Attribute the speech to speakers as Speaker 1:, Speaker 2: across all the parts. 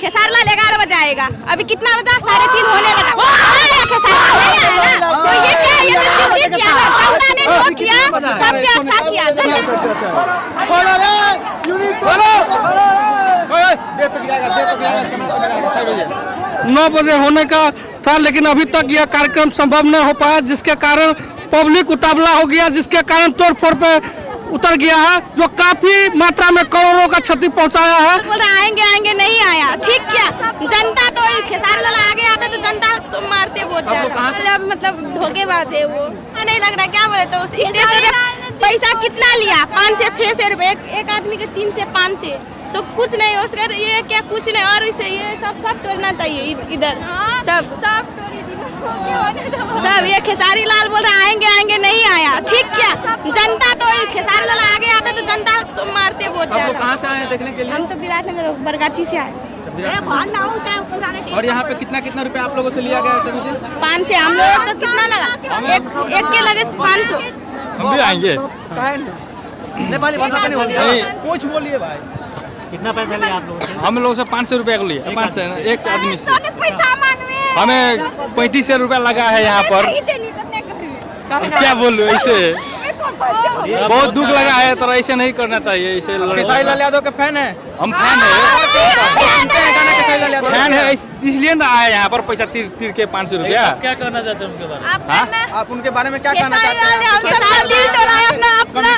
Speaker 1: खेसारी लाल 11 बजे आएगा। अभी कितना बजा? 3:30 होने लगा। खेसारी लाल नहीं आया ना, तो ये क्या? ये तो चुप किया ना, जनता ने जो किया सबसे अच्छा किया।
Speaker 2: 9 बजे होने का था, लेकिन अभी तक यह कार्यक्रम संभव नहीं हो पाया, जिसके कारण पब्लिक उतावला हो गया, जिसके कारण तोड़फोड़ पे उतर गया है, जो काफी मात्रा में करोड़ों का क्षति पहुंचाया है।
Speaker 1: बोल रहे आएंगे नहीं आया, ठीक क्या? जनता तो खेसारी लाल आगे आता तो जनता तो मारते वोट ज्यादा। मतलब धोखेबाज है वो, नहीं लग रहा क्या बोले। तो पैसा कितना लिया? 5 से 600 रुपए, एक आदमी के 3 से 5 से, तो कुछ नहीं हो सका। ये क्या कुछ नहीं, और इसे ये सब तोड़ना चाहिए इधर सब। ये खेसारी लाल बोल रहे आएंगे नहीं आया, ठीक क्या? जनता तो खेसारी लाल आगे आता तो जनता तो मारते वोट ज्यादा।
Speaker 3: कहाँ से आए देखने के लिए?
Speaker 1: हम तो विराटनगर बरगाछी से आए।
Speaker 3: और यहाँ पे कितना रुपए आप लोगों से लिया गया?
Speaker 1: 5 से हम लोग तो कितना लगा? एक के लगे 500।
Speaker 3: हम भी आएंगे। नेपाली भाषा नहीं, कुछ बोलिए भाई।
Speaker 4: कितना पैसा लिया आप लोगों से?
Speaker 2: हम लोगों से 500 रुपया को लिया, 500 एक आदमी से।
Speaker 1: पैसा मांगवे
Speaker 2: हमें 3500 रुपया लगा है यहाँ पर। क्या बोलूं, ऐसे बहुत दुख लगा है, तो ऐसे नहीं करना चाहिए। ऐसे
Speaker 3: खेसारी लाल यादव के फैन है?
Speaker 2: हम फैन है, इसलिए ना आए यहाँ पर पैसा तीर के 500 रुपया।
Speaker 4: क्या कहना चाहते हैं उनके बारे में?
Speaker 3: आप उनके बारे में क्या कहना चाहते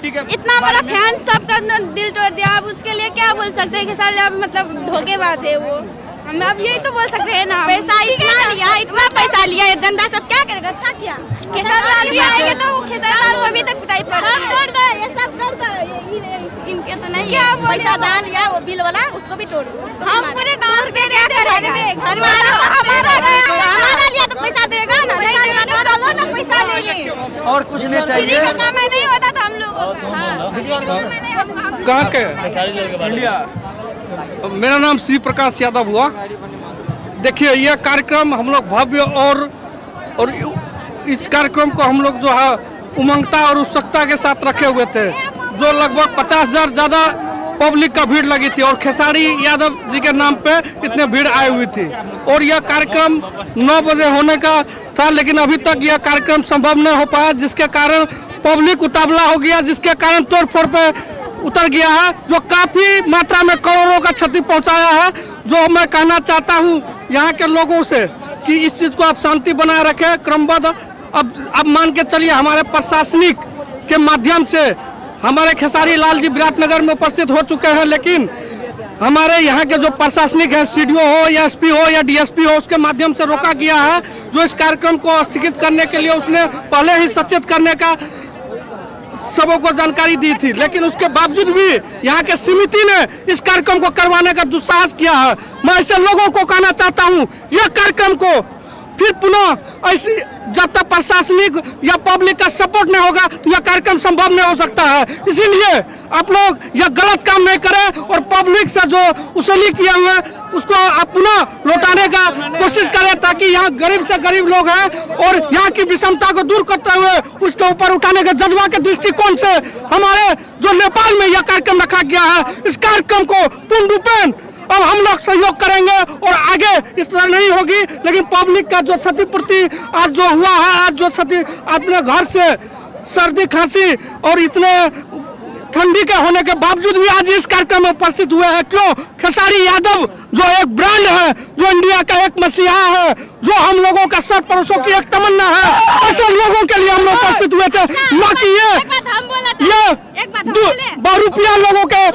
Speaker 3: हैं?
Speaker 1: इतना बड़ा फैन सबका दिल तोड़ दिया, अब उसके लिए क्या बोल सकते हैं? खेसारी लाल मतलब धोखेबाज है वो, हम अब यही तो बोल सकते हैं ना। पैसा इतना पैसा लिया, जनता सब क्या करेगा? अच्छा किया। खेसारी लाल भी आएंगे तो खेसारी लाल को भी तो पिटाई पड़ रही है। ये सब कर दो, इनके तो नहीं है। पैसा जहाँ लिया वो बिल वाला, उसको भी तोड़ दो। हम पूरे गाँव के हमारा लिया तो पैसा देगा ना, नहीं देगा तो चलो ना पैसा लेंगे।
Speaker 3: और कुछ नहीं चाहिए।
Speaker 1: नहीं होता तो हम लोग
Speaker 2: कहाँ के?
Speaker 3: इंडिया।
Speaker 2: मेरा नाम श्री प्रकाश यादव हुआ। देखिए, यह कार्यक्रम हम लोग भव्य और इस कार्यक्रम को हम लोग जो है उमंगता और उत्सुकता के साथ रखे हुए थे, जो लगभग 50,000 ज़्यादा पब्लिक का भीड़ लगी थी, और खेसारी यादव जी के नाम पे इतने भीड़ आई हुई थी। और यह कार्यक्रम 9 बजे होने का था, लेकिन अभी तक यह कार्यक्रम संभव नहीं हो पाया, जिसके कारण पब्लिक उतावला हो गया, जिसके कारण तोड़फोड़ पे उतर गया है, जो काफी मात्रा में करोड़ों का क्षति पहुंचाया है। जो मैं कहना चाहता हूं यहाँ के लोगों से कि इस चीज को आप शांति बनाए रखें, क्रमबद्ध। अब मान के चलिए, हमारे प्रशासनिक के माध्यम से हमारे खेसारी लाल जी विराटनगर में उपस्थित हो चुके हैं, लेकिन हमारे यहाँ के जो प्रशासनिक है, CDO हो या SP हो या DSP हो, उसके माध्यम से रोका गया है। जो इस कार्यक्रम को स्थगित करने के लिए उसने पहले ही सचेत करने का सबों को जानकारी दी थी, लेकिन उसके बावजूद भी यहाँ के समिति ने इस कार्यक्रम को करवाने का दुस्साहस किया है। मैं ऐसे लोगों को कहना चाहता हूँ, यह कार्यक्रम को फिर पुनः ऐसी जब तक प्रशासनिक या पब्लिक का सपोर्ट नहीं होगा तो यह कार्यक्रम संभव नहीं हो सकता है। इसीलिए आप लोग यह गलत काम नहीं करें, और पब्लिक से जो वसूली किए हुए उसको आप पुनः लौटाने का कोशिश करें, ताकि यहाँ गरीब से गरीब लोग हैं और यहाँ की विषमता को दूर करते हुए उसके ऊपर उठाने के जज्बा के दृष्टिकोण से हमारे जो नेपाल में यह कार्यक्रम रखा गया है, इस कार्यक्रम को पूर्ण रूपेण अब हम लोग सहयोग करेंगे और आगे इस तरह नहीं होगी। लेकिन पब्लिक का जो क्षतिपूर्ति आज जो हुआ है, आज जो क्षति अपने घर से सर्दी खांसी और इतने ठंडी के होने के बावजूद भी आज इस कार्यक्रम में उपस्थित हुए हैं, क्यों? खेसारी यादव जो एक ब्रांड है, जो इंडिया का एक मसीहा है, जो हम लोगों का सर परोसों की एक तमन्ना है, ऐसे लोगों के लिए हम लोग उपस्थित हुए थे। ना कि ये बहुरूपिया लोगों के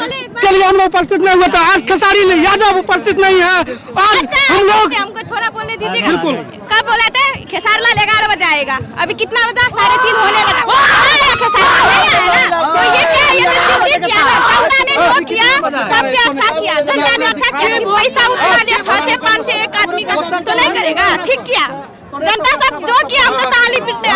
Speaker 2: लिए हम लोग उपस्थित नहीं हुए थे। आज खेसारी यादव उपस्थित नहीं है। आज हम लोग
Speaker 1: हमको थोड़ा बोलने दीजिए।
Speaker 2: बिल्कुल।
Speaker 1: कब बोला था खेसारी लाल 11 बजे आएगा? अभी कितना बजा? 3:30 होने लगा। खेसारी लाल नहीं आया ना, तो ये क्या? ये तो चुप किया। जनता ने जो किया सबसे अच्छा किया। जनता ने अच्छा किया। पैसा उठा लिया 6 से 5 से एक आदमी का, तो नहीं करेगा? ठीक किया। जनता सब जो किया हम तो ताली पीटते।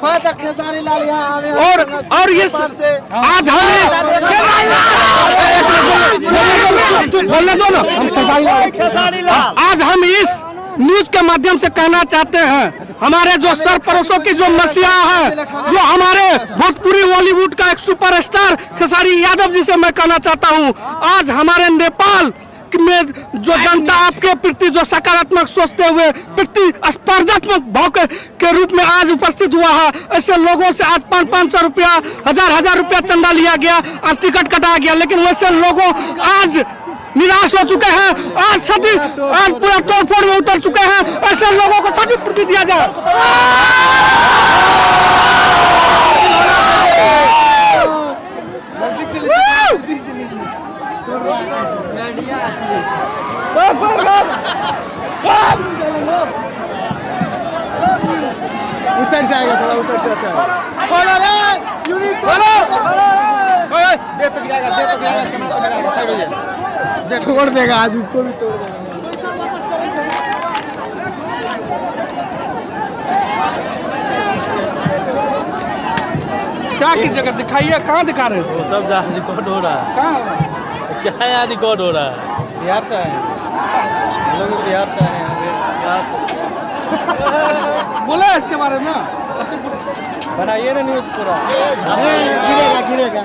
Speaker 1: अच्छा
Speaker 3: खेसारी लाल यहाँ
Speaker 2: और ये आज बोलने दो ना, आज हम इस न्यूज के माध्यम से कहना चाहते हैं, हमारे जो सरपरस्तों की जो मसीहा है, जो हमारे भोजपुरी बॉलीवुड का एक सुपरस्टार खेसारी यादव जी से मैं कहना चाहता हूं, आज हमारे नेपाल में जो जनता आपके प्रति जो सकारात्मक सोचते हुए प्रतिस्पर्धात्मक भाव के रूप में आज उपस्थित हुआ है, ऐसे लोगों से आज 500 रुपया, 1000 रुपया चंदा लिया गया, आज टिकट कटाया गया, लेकिन वैसे लोगों आज निराश हो चुके हैं, आज पूरा तोड़फोड़ में उतर चुके हैं, ऐसे लोगों को क्षतिपूर्ति दिया जाए।
Speaker 3: उस साइड से आएगा, थोड़ा उस साइड से अच्छा है। छोड़ देगा आज, उसको भी तोड़ देगा।
Speaker 2: क्या कीजिएगा, दिखाइए, कहाँ दिखा रहे हैं?
Speaker 4: सब जहाँ रिकॉर्ड हो रहा है।
Speaker 2: कहाँ हो रहा है?
Speaker 4: क्या यहाँ रिकॉर्ड हो रहा है?
Speaker 3: बिहार से आए हैं हम लोग, बिहार से आए हैं।
Speaker 4: बिहार से
Speaker 2: बोला है इसके बारे में,
Speaker 3: बनाइए ना न्यूज पूरा। गिरेगा गिरेगा।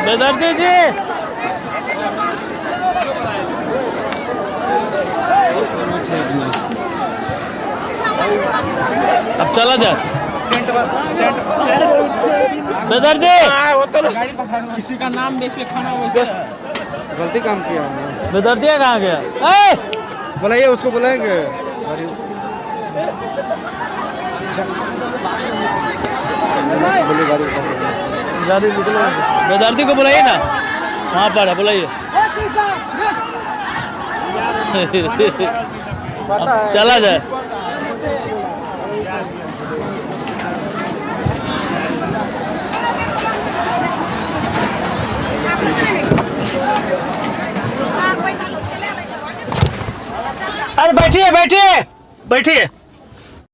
Speaker 4: बेदर्दी जी, अब चला जाए। बेदर्दी,
Speaker 3: किसी का नाम बेच के खाना, वैसे गलती काम किया हमने।
Speaker 4: बेदर्दी कहाँ गया?
Speaker 3: बुलाइए उसको, बुलाएंगे।
Speaker 4: बेदर्दी को बुलाइए ना, वहाँ पर है, बुलाइए। चला जाए। अरे बैठिए बैठिए बैठिए।